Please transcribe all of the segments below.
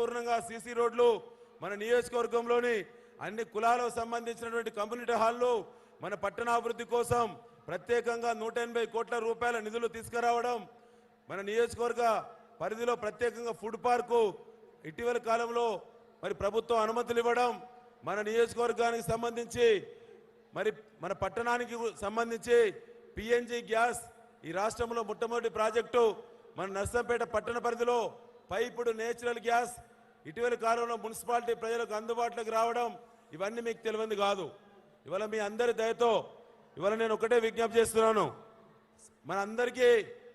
సంపూర్ణంగా సీసీ రోడ్లు మన నియోజకవర్గంలోని అన్ని కులాలకు సంబంధించినటువంటి కమ్యూనిటీ హాల్లు మన పట్టణాభివృద్ధి కోసం ప్రత్యేకంగా 180 కోట్ల రూపాయల నిధులు తీసుకురావడం, మన నియోజకవర్గ పరిధిలో ప్రత్యేకంగా ఫుడ్ పార్కు ఇటీవల కాలంలో మరి ప్రభుత్వం అనుమతులు ఇవ్వడం, మన నియోజకవర్గానికి సంబంధించి మరి మన పట్టణానికి సంబంధించి పిఎన్జి గ్యాస్ ఈ రాష్ట్రంలో మొట్టమొదటి ప్రాజెక్టు మన నర్సంపేట పట్టణ పరిధిలో పైపుడు నేచురల్ గ్యాస్ ఇటీవల కాలంలో మున్సిపాలిటీ ప్రజలకు అందుబాటులోకి రావడం, ఇవన్నీ మీకు తెలియంది కాదు. ఇవాళ మీ అందరి దయతో ఇవాళ నేను ఒకటే విజ్ఞప్తి చేస్తున్నాను. మన అందరికీ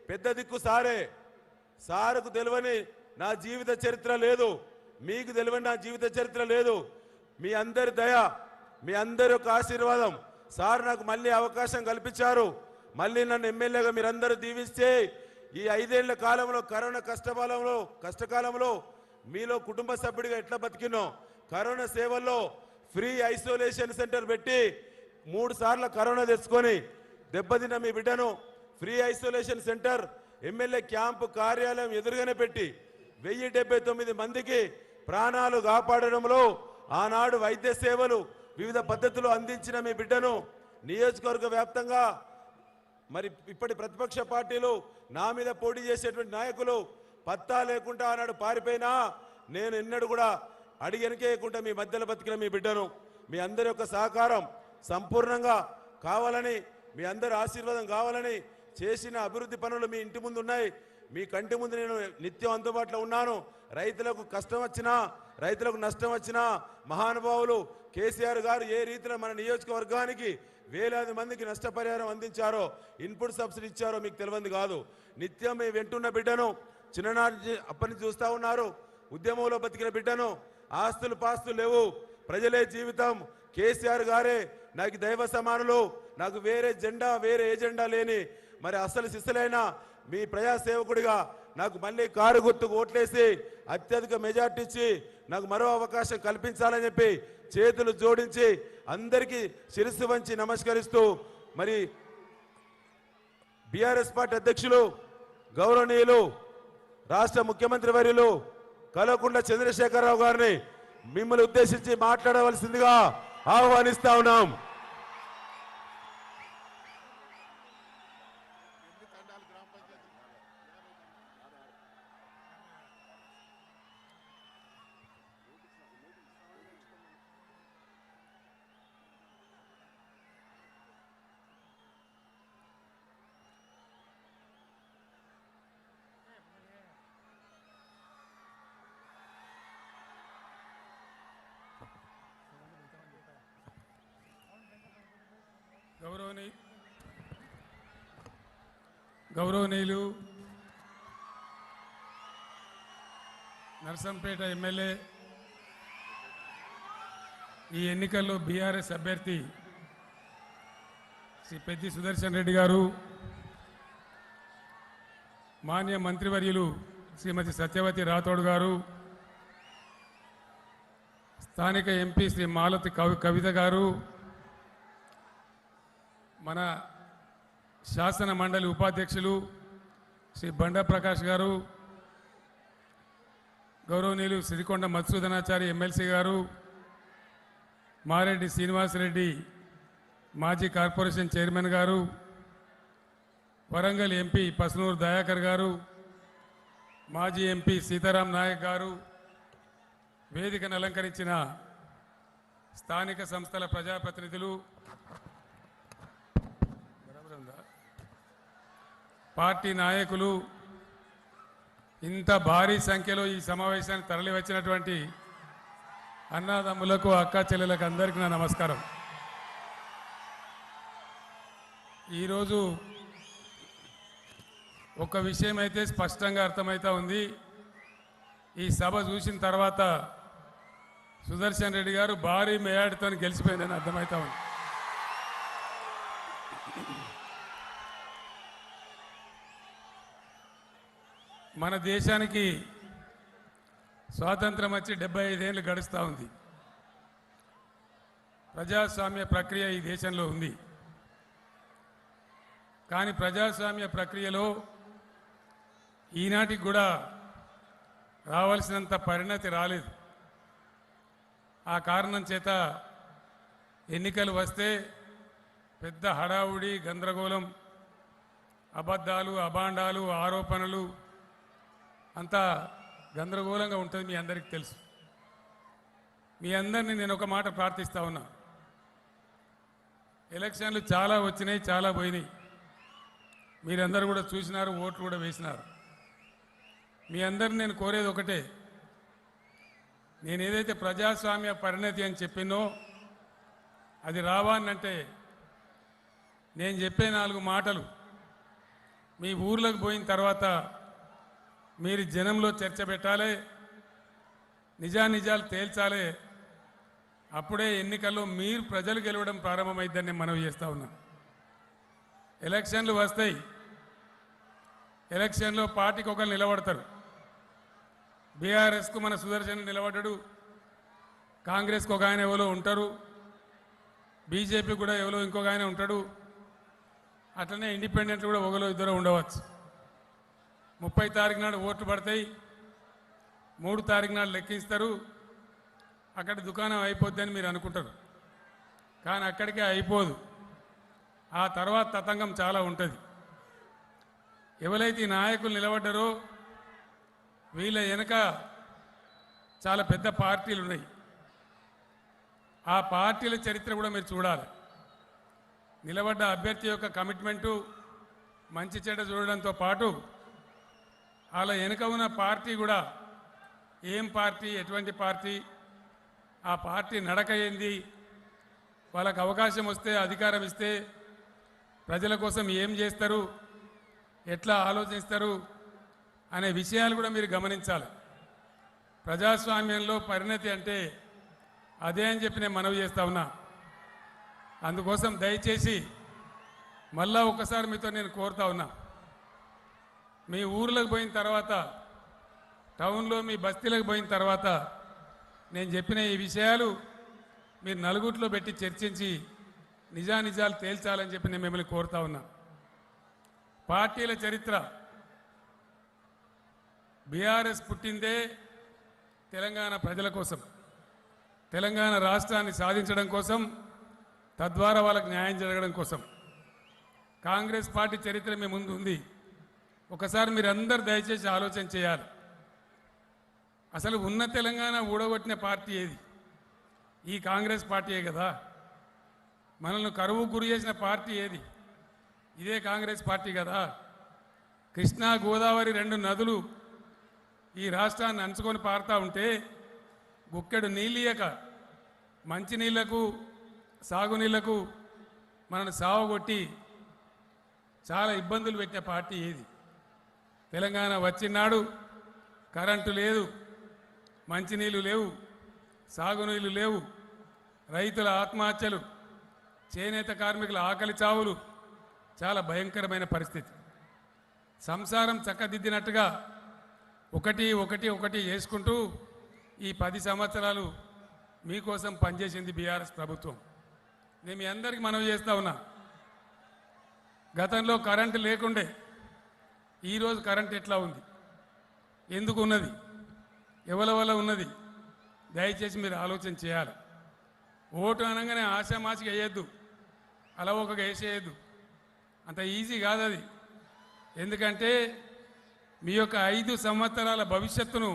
పెద్ద దిక్కు సారే. సారుకు తెలియని నా జీవిత చరిత్ర లేదు, మీకు తెలియని నా జీవిత చరిత్ర లేదు. మీ అందరి దయ, మీ అందరి యొక్క ఆశీర్వాదం. సార్ నాకు మళ్ళీ అవకాశం కల్పించారు. మళ్ళీ నన్ను ఎమ్మెల్యేగా మీరందరూ దీవిస్తే ఈ 5 ఏళ్ల కాలంలో కరోనా కష్టకాలంలో మీలో కుటుంబ సభ్యుడిగా ఎట్లా బతికినో, కరోనా సేవల్లో ఫ్రీ ఐసోలేషన్ సెంటర్ పెట్టి 3 సార్లు కరోనా తెచ్చుకొని దెబ్బతిన్న మీ బిడ్డను free isolation centre MLA camp కార్యాలయం ఎదురుగానే పెట్టి 1079 మందికి ప్రాణాలు కాపాడడంలో ఆనాడు వైద్య సేవలు వివిధ పద్ధతులు అందించిన మీ బిడ్డను నియోజకవర్గ వ్యాప్తంగా మరి ఇప్పటి ప్రతిపక్ష పార్టీలు నా మీద పోటీ చేసేటువంటి నాయకులు పత్తా లేకుండా ఆనాడు పారిపోయినా నేను ఎన్నడూ కూడా అడిగెనకేయకుండా మీ మధ్యలో బతికిన మీ బిడ్డను మీ అందరి యొక్క సహకారం సంపూర్ణంగా కావాలని, మీ అందరి ఆశీర్వాదం కావాలని చేసిన అభివృద్ధి పనులు మీ ఇంటి ముందు ఉన్నాయి. మీ కంటి ముందు నేను నిత్యం అందుబాటులో ఉన్నాను. రైతులకు కష్టం వచ్చినా, రైతులకు నష్టం వచ్చినా మహానుభావులు కేసీఆర్ గారు ఏ రీతిలో మన నియోజకవర్గానికి వేలాది మందికి నష్టపరిహారం అందించారో, ఇన్పుట్ సబ్సిడీ ఇచ్చారో మీకు తెలియంది కాదు. నిత్యం మీ వెంటున్న బిడ్డను చిన్ననాటి అప్పటి చూస్తూ ఉన్నారు. ఉద్యమంలో బతికిన బిడ్డను, ఆస్తులు పాస్తులు లేవు, ప్రజలే జీవితం, కేసీఆర్ గారే నాకు దైవ సమానులు, నాకు వేరే జెండా వేరే ఏజెండా లేని మరి అసలు సిసలైన మీ ప్రజాసేవకుడిగా నాకు మళ్ళీ కారు గుర్తుకు ఓట్లేసి అత్యధిక మెజార్టీ ఇచ్చి నాకు మరో అవకాశం కల్పించాలని చెప్పి చేతులు జోడించి అందరికీ శిరస్సు వంచి నమస్కరిస్తూ మరి బీఆర్ఎస్ పార్టీ అధ్యక్షులు గౌరవనీయులు రాష్ట్ర ముఖ్యమంత్రి వర్యులు కల్వకుంట్ల చంద్రశేఖరరావు గారిని మిమ్మల్ని ఉద్దేశించి మాట్లాడవలసిందిగా ఆహ్వానిస్తా ఉన్నాం. గౌరవనీయులు నర్సంపేట ఎమ్మెల్యే, ఈ ఎన్నికల్లో బీఆర్ఎస్ అభ్యర్థి శ్రీ పెద్ది సుదర్శన్ రెడ్డి గారు, మాన్య మంత్రివర్యులు శ్రీమతి సత్యవతి రాథోడ్ గారు, స్థానిక ఎంపీ శ్రీ మాలతి కవిత గారు, మన శాసన మండలి ఉపాధ్యక్షులు శ్రీ బండా ప్రకాష్ గారు, గౌరవనీయులు సిరికొండ మధుసూదనాచారి ఎమ్మెల్సీ గారు, మారెడ్డి శ్రీనివాసరెడ్డి మాజీ కార్పొరేషన్ చైర్మన్ గారు, వరంగల్ ఎంపీ పసునూరు దయాకర్ గారు, మాజీ ఎంపీ సీతారాం నాయక్ గారు, వేదికను అలంకరించిన స్థానిక సంస్థల ప్రజాప్రతినిధులు, పార్టీ నాయకులు, ఇంత భారీ సంఖ్యలో ఈ సమావేశానికి తరలి వచ్చినటువంటి అన్నదమ్ములకు, అక్కా చెల్లెలకు అందరికీ నా నమస్కారం. ఈరోజు ఒక విషయం అయితే స్పష్టంగా అర్థమవుతా ఉంది. ఈ సభ చూసిన తర్వాత సుదర్శన్ రెడ్డి గారు భారీ మేయాడితో గెలిచిపోయిందని అర్థమవుతా ఉంది. మన దేశానికి స్వాతంత్రం వచ్చి 75 ఏళ్ళు గడుస్తూ ఉంది. ప్రజాస్వామ్య ప్రక్రియ ఈ దేశంలో ఉంది. కానీ ప్రజాస్వామ్య ప్రక్రియలో ఈనాటికి కూడా రావాల్సినంత పరిణతి రాలేదు. ఆ కారణం చేత ఎన్నికలు వస్తే పెద్ద హడావుడి, గందరగోళం, అబద్ధాలు, అభాండాలు, ఆరోపణలు అంతా గందరగోళంగా ఉంటుంది. మీ అందరికీ తెలుసు. మీ అందరినీ నేను ఒక మాట ప్రార్థిస్తా ఉన్నా. ఎలక్షన్లు చాలా వచ్చినాయి, చాలా పోయినాయి. మీరందరూ కూడా చూసినారు, ఓట్లు కూడా వేసినారు. మీ అందరిని నేను కోరేది ఒకటే, నేను ఏదైతే ప్రజాస్వామ్య పరిణతి అని చెప్పినో అది రావాలంటే నేను చెప్పే 4 మాటలు మీ ఊర్లోకి పోయిన తర్వాత మీరు జనంలో చర్చ పెట్టాలి, నిజానిజాలు తేల్చాలి. అప్పుడే ఎన్నికల్లో మీరు ప్రజలు గెలవడం ప్రారంభమైద్దని నేను మనవి చేస్తా ఉన్నా. ఎలక్షన్లు వస్తాయి, ఎలక్షన్లో పార్టీకి ఒకరు నిలబడతారు. బీఆర్ఎస్కు మన సుదర్శన్ నిలబడ్డాడు, కాంగ్రెస్కి ఒక ఆయన ఎవరో ఉంటారు, బీజేపీ కూడా ఎవరో ఇంకొక ఆయన ఉంటాడు, అట్లనే ఇండిపెండెంట్ కూడా ఒకరు ఇద్దరు ఉండవచ్చు. 30 తారీఖు నాడు ఓట్లు పడతాయి, 3 తారీఖు నాడు లెక్కిస్తారు, అక్కడ దుకాణం అయిపోద్దని మీరు అనుకుంటారు. కానీ అక్కడికే అయిపోదు. ఆ తర్వాత తతంగం చాలా ఉంటుంది. ఎవరైతే ఈ నాయకులు నిలబడ్డారో వీళ్ళ వెనక చాలా పెద్ద పార్టీలు ఉన్నాయి. ఆ పార్టీల చరిత్ర కూడా మీరు చూడాలి. నిలబడ్డ అభ్యర్థి యొక్క కమిట్మెంటు, మంచి చెడ్డ చూడడంతో పాటు వాళ్ళ వెనుక ఉన్న పార్టీ కూడా ఏం పార్టీ, ఎటువంటి పార్టీ, ఆ పార్టీ నడక ఏంది, వాళ్ళకు అవకాశం వస్తే, అధికారం ఇస్తే ప్రజల కోసం ఏం చేస్తారు, ఎట్లా ఆలోచిస్తారు అనే విషయాలు కూడా మీరు గమనించాలి. ప్రజాస్వామ్యంలో పరిణతి అంటే అదే అని చెప్పి నేను మనవి చేస్తా ఉన్నా. అందుకోసం దయచేసి మళ్ళా ఒకసారి మీతో నేను కోరుతా ఉన్నా, మీ ఊర్లకు పోయిన తర్వాత, టౌన్లో మీ బస్తీలకు పోయిన తర్వాత నేను చెప్పిన ఈ విషయాలు మీరు నలుగురిలో పెట్టి చర్చించి నిజానిజాలు తేల్చాలని చెప్పి నేను మిమ్మల్ని కోరుతా ఉన్నా. పార్టీల చరిత్ర, బీఆర్ఎస్ పుట్టిందే తెలంగాణ ప్రజల కోసం, తెలంగాణ రాష్ట్రాన్ని సాధించడం కోసం, తద్వారా వాళ్ళకి న్యాయం జరగడం కోసం. కాంగ్రెస్ పార్టీ చరిత్ర మీ ముందు ఉంది. ఒకసారి మీరందరూ దయచేసి ఆలోచన చేయాలి. అసలు ఉన్న తెలంగాణ ఊడగొట్టిన పార్టీ ఏది? ఈ కాంగ్రెస్ పార్టీయే కదా. మనల్ని కరువు గురి చేసిన పార్టీ ఏది? ఇదే కాంగ్రెస్ పార్టీ కదా. కృష్ణా, గోదావరి 2 నదులు ఈ రాష్ట్రాన్ని అంచుకొని పారుతూ ఉంటే గుక్కెడు నీళ్ళియక మంచినీళ్లకు, సాగునీళ్లకు మనల్ని సావగొట్టి చాలా ఇబ్బందులు పెట్టిన పార్టీ ఏది? తెలంగాణ వచ్చినాడు కరెంటు లేదు, మంచినీళ్ళు లేవు, సాగునీళ్ళు లేవు, రైతుల ఆత్మహత్యలు, చేనేత కార్మికుల ఆకలి చావులు, చాలా భయంకరమైన పరిస్థితి. సంసారం చక్కదిద్దినట్టుగా ఒకటి చేసుకుంటూ ఈ 10 సంవత్సరాలు మీకోసం పనిచేసింది బీఆర్ఎస్ ప్రభుత్వం. నేను మీ అందరికీ మనవి చేస్తా ఉన్నా, గతంలో కరెంటు లేకుండే ఈరోజు కరెంట్ ఎట్లా ఉంది, ఎందుకు ఉన్నది, ఎవరి వల్ల ఉన్నది, దయచేసి మీరు ఆలోచన చేయాలి. ఓటు అనగానే ఆశామాసిగా వేయద్దు, అలవోకగా వేసేయద్దు. అంత ఈజీ కాదు అది. ఎందుకంటే మీ యొక్క 5 సంవత్సరాల భవిష్యత్తును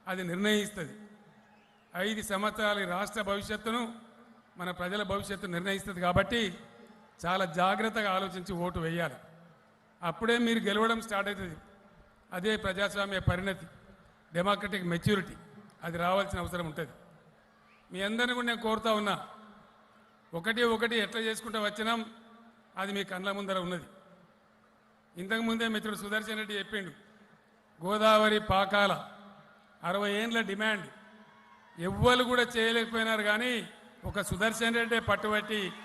అది నిర్ణయిస్తుంది. 5 సంవత్సరాల రాష్ట్ర భవిష్యత్తును, మన ప్రజల భవిష్యత్తు నిర్ణయిస్తుంది. కాబట్టి చాలా జాగ్రత్తగా ఆలోచించి ఓటు వేయాలి. అప్పుడే మీరు గెలవడం స్టార్ట్ అవుతుంది. అదే ప్రజాస్వామ్య పరిణతి, డెమోక్రటిక్ మెచ్యూరిటీ, అది రావాల్సిన అవసరం ఉంటుంది. మీ అందరిని కూడా నేను కోరుతా ఉన్నా, ఒకటి ఎట్లా చేసుకుంటూ వచ్చినాం అది మీ కళ్ళ ముందర ఉన్నది. ఇంతకుముందే మిత్రుడు సుదర్శన్ రెడ్డి చెప్పిండు, గోదావరి పాకాల 60 ఏండ్ల డిమాండ్ ఎవ్వరు కూడా చేయలేకపోయినారు. కానీ ఒక సుదర్శన్ రెడ్డి పట్టుబట్టి